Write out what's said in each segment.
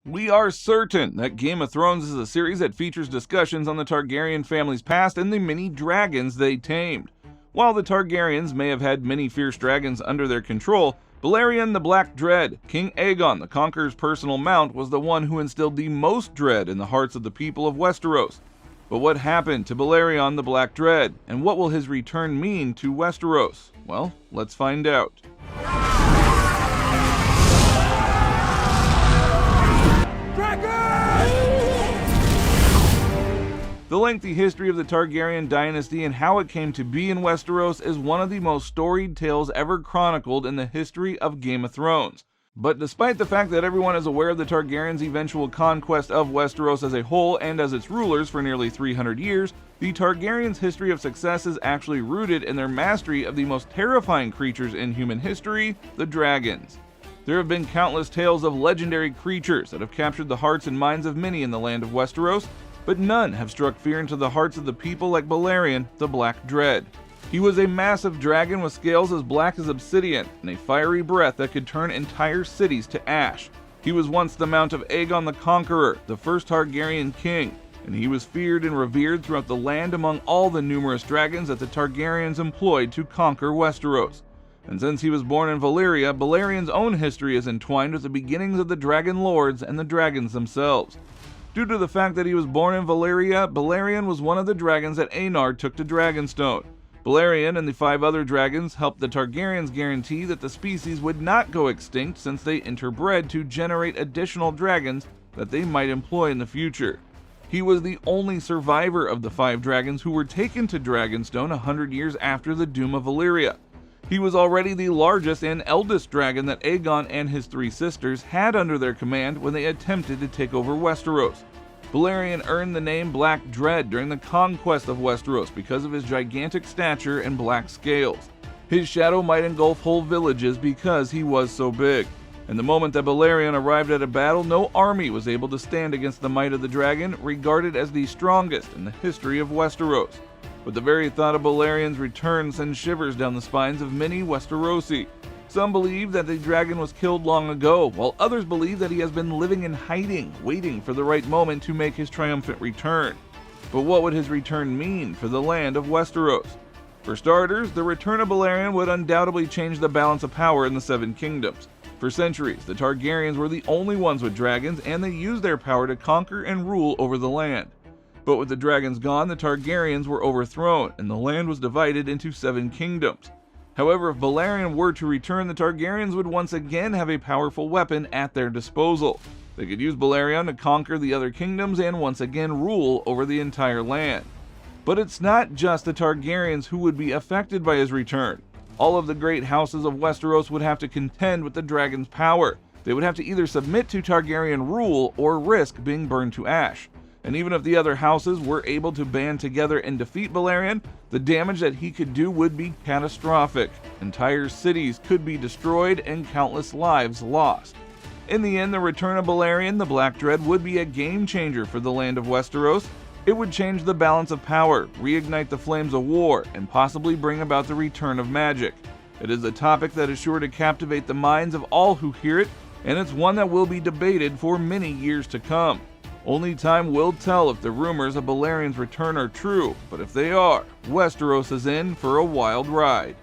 We are certain that Game of Thrones is a series that features discussions on the Targaryen family's past and the many dragons they tamed. While the Targaryens may have had many fierce dragons under their control, Balerion the Black Dread, King Aegon the Conqueror's personal mount, was the one who instilled the most dread in the hearts of the people of Westeros. But what happened to Balerion the Black Dread, and what will his return mean to Westeros? Well, let's find out. The lengthy history of the Targaryen dynasty and how it came to be in Westeros is one of the most storied tales ever chronicled in the history of Game of Thrones. But despite the fact that everyone is aware of the Targaryens' eventual conquest of Westeros as a whole and as its rulers for nearly 300 years, the Targaryens' history of success is actually rooted in their mastery of the most terrifying creatures in human history, the dragons. There have been countless tales of legendary creatures that have captured the hearts and minds of many in the land of Westeros, but none have struck fear into the hearts of the people like Balerion the Black Dread. He was a massive dragon with scales as black as obsidian and a fiery breath that could turn entire cities to ash. He was once the mount of Aegon the Conqueror, the first Targaryen king, and he was feared and revered throughout the land among all the numerous dragons that the Targaryens employed to conquer Westeros. And since he was born in Valyria, Balerion's own history is entwined with the beginnings of the Dragon Lords and the dragons themselves. Due to the fact that he was born in Valyria, Balerion was one of the dragons that Aenar took to Dragonstone. Balerion and the 5 other dragons helped the Targaryens guarantee that the species would not go extinct since they interbred to generate additional dragons that they might employ in the future. He was the only survivor of the 5 dragons who were taken to Dragonstone 100 years after the doom of Valyria. He was already the largest and eldest dragon that Aegon and his 3 sisters had under their command when they attempted to take over Westeros. Balerion earned the name Black Dread during the conquest of Westeros because of his gigantic stature and black scales. His shadow might engulf whole villages because he was so big. And the moment that Balerion arrived at a battle, no army was able to stand against the might of the dragon, regarded as the strongest in the history of Westeros. But the very thought of Balerion's return sends shivers down the spines of many Westerosi. Some believe that the dragon was killed long ago, while others believe that he has been living in hiding, waiting for the right moment to make his triumphant return. But what would his return mean for the land of Westeros? For starters, the return of Balerion would undoubtedly change the balance of power in the 7 kingdoms. For centuries, the Targaryens were the only ones with dragons, and they used their power to conquer and rule over the land. But with the dragons gone, the Targaryens were overthrown, and the land was divided into 7 kingdoms. However, if Balerion were to return, the Targaryens would once again have a powerful weapon at their disposal. They could use Balerion to conquer the other kingdoms and once again rule over the entire land. But it's not just the Targaryens who would be affected by his return. All of the great houses of Westeros would have to contend with the dragon's power. They would have to either submit to Targaryen rule or risk being burned to ash. And even if the other houses were able to band together and defeat Balerion, the damage that he could do would be catastrophic. Entire cities could be destroyed and countless lives lost. In the end, the return of Balerion the Black Dread would be a game changer for the land of Westeros. It would change the balance of power, reignite the flames of war, and possibly bring about the return of magic. It is a topic that is sure to captivate the minds of all who hear it, and it's one that will be debated for many years to come. Only time will tell if the rumors of Balerion's return are true, but if they are, Westeros is in for a wild ride.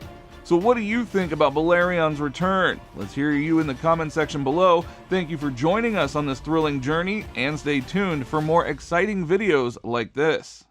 So what do you think about Balerion's return? Let's hear you in the comment section below. Thank you for joining us on this thrilling journey, and stay tuned for more exciting videos like this.